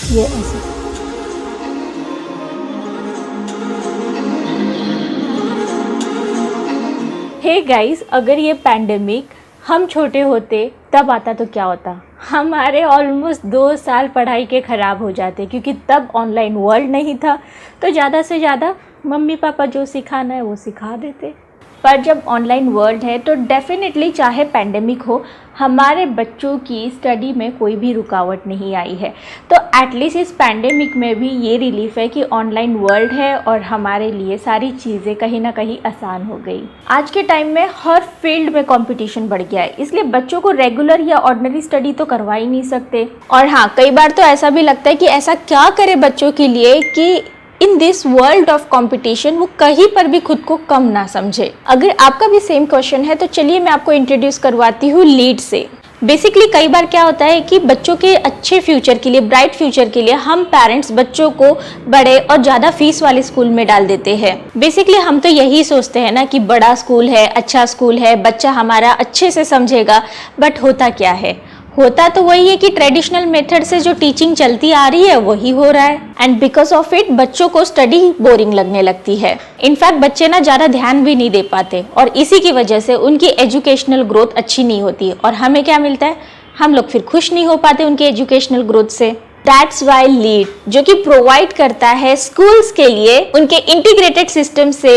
ये ऐसे। Hey guys, अगर ये पैंडेमिक हम छोटे होते तब आता तो क्या होता। हमारे ऑलमोस्ट 2 साल पढ़ाई के ख़राब हो जाते, क्योंकि तब ऑनलाइन वर्ल्ड नहीं था। तो ज़्यादा से ज़्यादा मम्मी पापा जो सिखाना है वो सिखा देते। पर जब ऑनलाइन वर्ल्ड है तो डेफिनेटली, चाहे पैंडेमिक हो, हमारे बच्चों की स्टडी में कोई भी रुकावट नहीं आई है। तो एटलीस्ट इस पैंडेमिक में भी ये रिलीफ है कि ऑनलाइन वर्ल्ड है और हमारे लिए सारी चीज़ें कहीं ना कहीं आसान हो गई। आज के टाइम में हर फील्ड में कंपटीशन बढ़ गया है, इसलिए बच्चों को रेगुलर या ऑर्डिनरी स्टडी तो करवा ही नहीं सकते। और हाँ, कई बार तो ऐसा भी लगता है कि ऐसा क्या करे बच्चों के लिए कि in this world of competition वो कहीं पर भी खुद को कम ना समझे। अगर आपका भी सेम क्वेश्चन है तो चलिए मैं आपको इंट्रोड्यूस करवाती हूँ लीड से। बेसिकली कई बार क्या होता है कि बच्चों के अच्छे फ्यूचर के लिए, ब्राइट फ्यूचर के लिए हम पेरेंट्स बच्चों को बड़े और ज़्यादा फीस वाले स्कूल में डाल देते हैं। बेसिकली हम तो यही सोचते हैं ना कि बड़ा स्कूल है, अच्छा स्कूल है, बच्चा हमारा अच्छे से समझेगा। बट होता क्या है? होता तो वही है कि ट्रेडिशनल मेथड से जो टीचिंग चलती आ रही है वही हो रहा है। एंड बिकॉज ऑफ इट बच्चों को स्टडी बोरिंग लगने लगती है। इनफैक्ट बच्चे ना ज़्यादा ध्यान भी नहीं दे पाते और इसी की वजह से उनकी एजुकेशनल ग्रोथ अच्छी नहीं होती। और हमें क्या मिलता है? हम लोग फिर खुश नहीं हो पाते उनकी एजुकेशनल ग्रोथ से। दैट्स वाई लीड, जो कि प्रोवाइड करता है स्कूल्स के लिए उनके इंटीग्रेटेड सिस्टम से,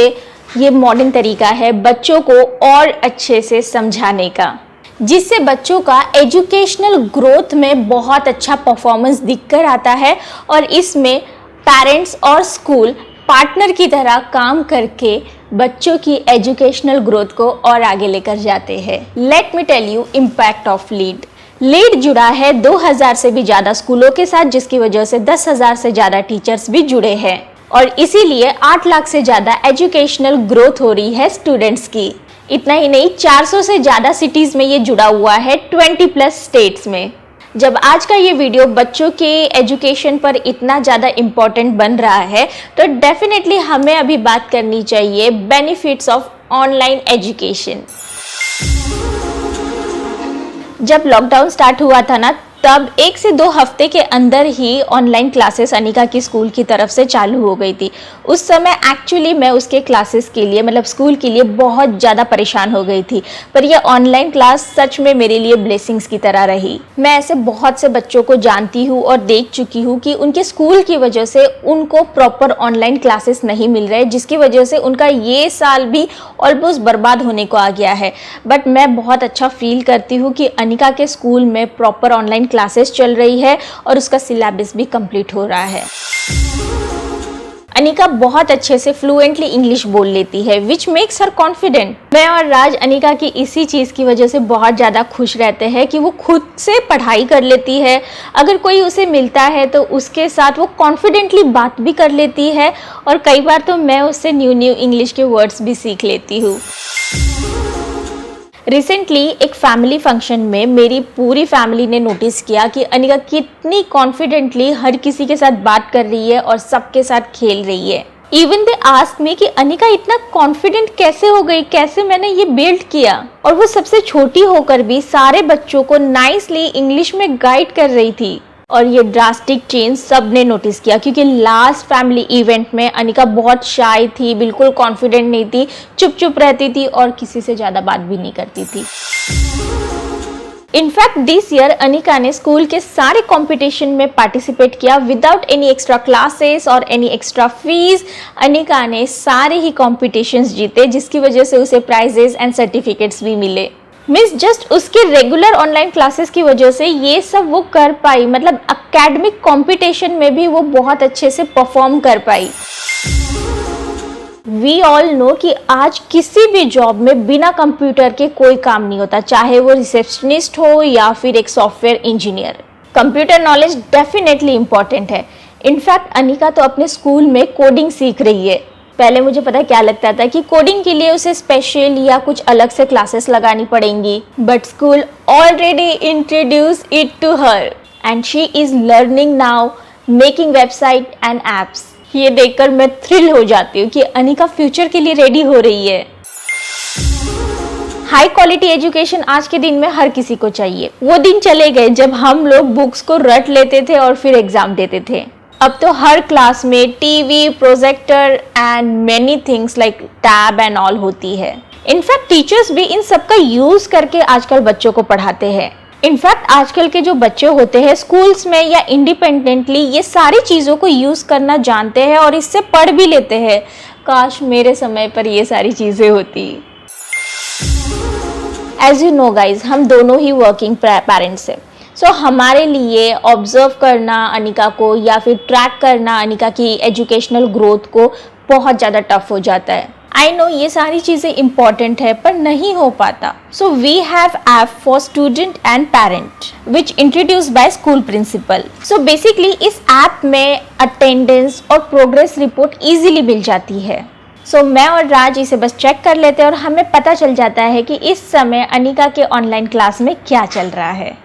ये मॉडर्न तरीका है बच्चों को और अच्छे से समझाने का, जिससे बच्चों का एजुकेशनल ग्रोथ में बहुत अच्छा परफॉर्मेंस दिखकर आता है। और इसमें पेरेंट्स और स्कूल पार्टनर की तरह काम करके बच्चों की एजुकेशनल ग्रोथ को और आगे लेकर जाते हैं। Let me tell you impact of lead. Lead जुड़ा है 2000 से भी ज़्यादा स्कूलों के साथ, जिसकी वजह से 10,000 से ज़्यादा टीचर्स भी जुड़े हैं और इसीलिए 8 लाख से ज़्यादा एजुकेशनल ग्रोथ हो रही है स्टूडेंट्स की। इतना ही नहीं, 400 से ज़्यादा सिटीज़ में ये जुड़ा हुआ है, 20+ स्टेट्स में। जब आज का ये वीडियो बच्चों के एजुकेशन पर इतना ज़्यादा इम्पोर्टेंट बन रहा है तो डेफिनेटली हमें अभी बात करनी चाहिए बेनिफिट्स ऑफ ऑनलाइन एजुकेशन। जब लॉकडाउन स्टार्ट हुआ था ना, तब 1 से 2 हफ्ते के अंदर ही ऑनलाइन क्लासेस अनिका की स्कूल की तरफ से चालू हो गई थी। उस समय एक्चुअली मैं उसके क्लासेस के लिए, मतलब स्कूल के लिए बहुत ज़्यादा परेशान हो गई थी। पर यह ऑनलाइन क्लास सच में मेरे लिए ब्लेसिंग्स की तरह रही। मैं ऐसे बहुत से बच्चों को जानती हूँ और देख चुकी हूँ कि उनके स्कूल की वजह से उनको प्रॉपर ऑनलाइन क्लासेस नहीं मिल रहे, जिसकी वजह से उनका ये साल भी ऑलमोस्ट बर्बाद होने को आ गया है। बट मैं बहुत अच्छा फील करती हूँ कि अनिका के स्कूल में प्रॉपर ऑनलाइन क्लासेस चल रही है और उसका सिलेबस भी कंप्लीट हो रहा है। अनिका बहुत अच्छे से फ्लुएंटली इंग्लिश बोल लेती है, विच मेक्स हर कॉन्फिडेंट। मैं और राज अनिका की इसी चीज़ की वजह से बहुत ज़्यादा खुश रहते हैं कि वो खुद से पढ़ाई कर लेती है। अगर कोई उसे मिलता है तो उसके साथ वो कॉन्फिडेंटली बात भी कर लेती है और कई बार तो मैं उससे न्यू इंग्लिश के वर्ड्स भी सीख लेती हूँ। रिसेंटली एक फैमिली फंक्शन में मेरी पूरी फैमिली ने नोटिस किया कि अनिका कितनी कॉन्फिडेंटली हर किसी के साथ बात कर रही है और सबके साथ खेल रही है। इवन दे आस्क मी कि अनिका इतना कॉन्फिडेंट कैसे हो गई, कैसे मैंने ये बिल्ड किया। और वो सबसे छोटी होकर भी सारे बच्चों को नाइसली इंग्लिश में गाइड कर रही थी। और ये ड्रास्टिक चेंज सब ने नोटिस किया, क्योंकि लास्ट फैमिली इवेंट में अनिका बहुत शाय थी, बिल्कुल कॉन्फिडेंट नहीं थी, चुप रहती थी और किसी से ज़्यादा बात भी नहीं करती थी। इनफैक्ट दिस ईयर अनिका ने स्कूल के सारे कंपटीशन में पार्टिसिपेट किया विदाउट एनी एक्स्ट्रा क्लासेस और एनी एक्स्ट्रा फीस। अनिका ने सारे ही कॉम्पिटिशन्स जीते, जिसकी वजह से उसे प्राइजेस एंड सर्टिफिकेट्स भी मिले। मिस जस्ट उसके रेगुलर ऑनलाइन क्लासेस की वजह से ये सब वो कर पाई, मतलब एकेडमिक कंपटीशन में भी वो बहुत अच्छे से परफॉर्म कर पाई। वी ऑल नो कि आज किसी भी जॉब में बिना कंप्यूटर के कोई काम नहीं होता, चाहे वो रिसेप्शनिस्ट हो या फिर एक software engineer. Computer knowledge definitely important है। इनफैक्ट अनिका तो अपने स्कूल में कोडिंग सीख रही है। पहले मुझे पता क्या लगता था कि कोडिंग के लिए उसे स्पेशल या कुछ अलग से क्लासेस लगानी पड़ेंगी, but school already introduce it to her and she is learning now making website and apps. ये देखकर मैं थ्रिल हो जाती हूँ कि अनिका फ्यूचर के लिए रेडी हो रही है। हाई क्वालिटी एजुकेशन आज के दिन में हर किसी को चाहिए। वो दिन चले गए जब हम लोग बुक्स को रट लेते थे और फिर एग्जाम देते थे। अब तो हर क्लास में TV, projector and many things like tab and all होती है। इनफैक्ट टीचर्स भी इन सब का यूज करके आजकल बच्चों को पढ़ाते हैं। इनफैक्ट आजकल के जो बच्चे होते हैं स्कूल्स में या इंडिपेंडेंटली ये सारी चीज़ों को यूज़ करना जानते हैं और इससे पढ़ भी लेते हैं। काश मेरे समय पर ये सारी चीज़ें होती। एज यू नो गाइज, हम दोनों ही वर्किंग पेरेंट्स हैं। सो हमारे लिए ऑब्जर्व करना अनिका को या फिर ट्रैक करना अनिका की एजुकेशनल ग्रोथ को बहुत ज़्यादा टफ हो जाता है। आई नो ये सारी चीज़ें इंपॉर्टेंट है पर नहीं हो पाता। So we have app for student and parent which introduce by school principal. So basically इस ऐप में अटेंडेंस और प्रोग्रेस रिपोर्ट इजीली मिल जाती है। सो मैं और राज इसे बस चेक कर लेते हैं और हमें पता चल जाता है कि इस समय अनिका के ऑनलाइन क्लास में क्या चल रहा है।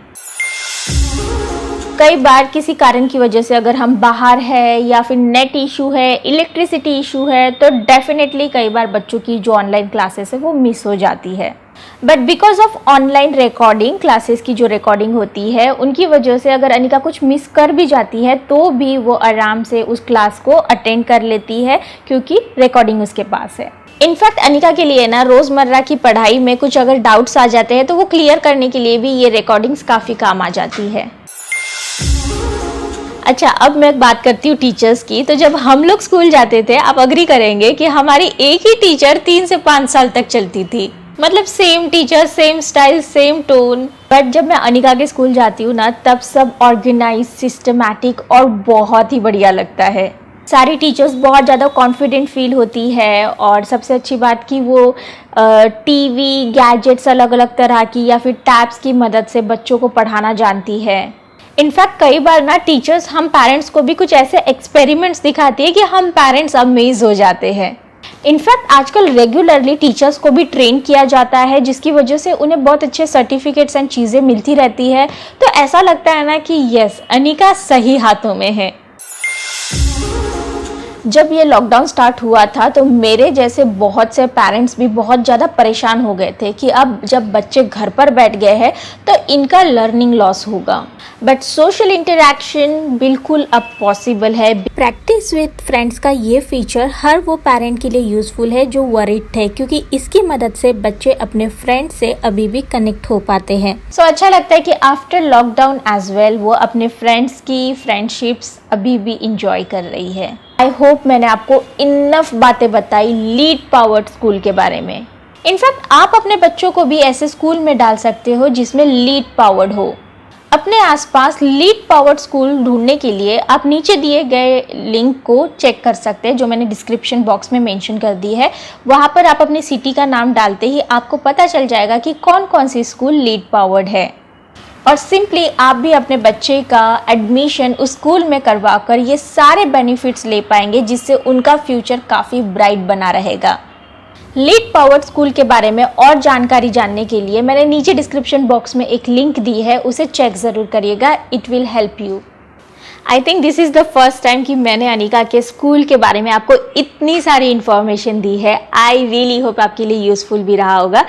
कई बार किसी कारण की वजह से अगर हम बाहर है या फिर नेट इशू है, इलेक्ट्रिसिटी इशू है, तो डेफिनेटली कई बार बच्चों की जो ऑनलाइन क्लासेस है वो मिस हो जाती है। But because of online recording classes की जो रिकॉर्डिंग होती है उनकी वजह से अगर अनिका कुछ मिस कर भी जाती है तो भी वो आराम से उस क्लास को अटेंड कर लेती है क्योंकि रिकॉर्डिंग उसके पास है। इनफैक्ट अनिका के लिए ना रोज़मर्रा की पढ़ाई में कुछ अगर डाउट्स आ जाते हैं तो वो क्लियर करने के लिए भी ये रिकॉर्डिंग्स काफ़ी काम आ जाती है। अच्छा, अब मैं बात करती हूँ टीचर्स की। तो जब हम लोग स्कूल जाते थे, आप अग्री करेंगे कि हमारी एक ही टीचर 3 से 5 साल तक चलती थी। मतलब same teacher, same style, same tone. But जब मैं अनिका के स्कूल जाती हूँ ना, तब सब ऑर्गेनाइज, सिस्टमैटिक और बहुत ही बढ़िया लगता है। सारी टीचर्स बहुत ज़्यादा कॉन्फिडेंट फील होती है और सबसे अच्छी बात कि वो टीवी, गैजेट्स अलग अलग तरह की या फिर टैब्स की मदद से बच्चों को पढ़ाना जानती है। इनफैक्ट कई बार ना टीचर्स हम पेरेंट्स को भी कुछ ऐसे एक्सपेरिमेंट्स दिखाती है कि हम पेरेंट्स अमेज हो जाते हैं। इनफैक्ट आजकल रेगुलरली टीचर्स को भी ट्रेन किया जाता है जिसकी वजह से उन्हें बहुत अच्छे सर्टिफिकेट्स एंड चीज़ें मिलती रहती है। तो ऐसा लगता है ना कि यस, अनिका सही हाथों में है। जब ये लॉकडाउन स्टार्ट हुआ था तो मेरे जैसे बहुत से पेरेंट्स भी बहुत ज़्यादा परेशान हो गए थे कि अब जब बच्चे घर पर बैठ गए हैं तो इनका लर्निंग लॉस होगा। बट सोशल इंटरेक्शन बिल्कुल अब पॉसिबल है। प्रैक्टिस विद फ्रेंड्स का ये फीचर हर वो पेरेंट के लिए यूज़फुल है जो वरीड थे, क्योंकि इसकी मदद से बच्चे अपने फ्रेंड से अभी भी कनेक्ट हो पाते हैं। सो अच्छा लगता है कि आफ्टर लॉकडाउन एज वेल वो अपने फ्रेंड्स की फ्रेंडशिप्स अभी भी इंजॉय कर रही है। आई होप मैंने आपको इनफ बातें बताई लीड पावर्ड स्कूल के बारे में। इनफैक्ट आप अपने बच्चों को भी ऐसे स्कूल में डाल सकते हो जिसमें लीड पावर्ड हो। अपने आसपास लीड पावर्ड स्कूल ढूंढने के लिए आप नीचे दिए गए लिंक को चेक कर सकते हैं जो मैंने डिस्क्रिप्शन बॉक्स में मेंशन कर दी है। वहाँ पर आप अपनी सिटी का नाम डालते ही आपको पता चल जाएगा कि कौन कौन सी स्कूल लीड पावर्ड है और सिंपली आप भी अपने बच्चे का एडमिशन उस स्कूल में करवा कर ये सारे बेनिफिट्स ले पाएंगे जिससे उनका फ्यूचर काफ़ी ब्राइट बना रहेगा। लीड पावर्ड स्कूल के बारे में और जानकारी जानने के लिए मैंने नीचे डिस्क्रिप्शन बॉक्स में एक लिंक दी है, उसे चेक ज़रूर करिएगा। It will help you. I think this is the first time कि मैंने अनिका के स्कूल के बारे में आपको इतनी सारी इन्फॉर्मेशन दी है। आई रियली होप आपके लिए यूज़फुल भी रहा होगा।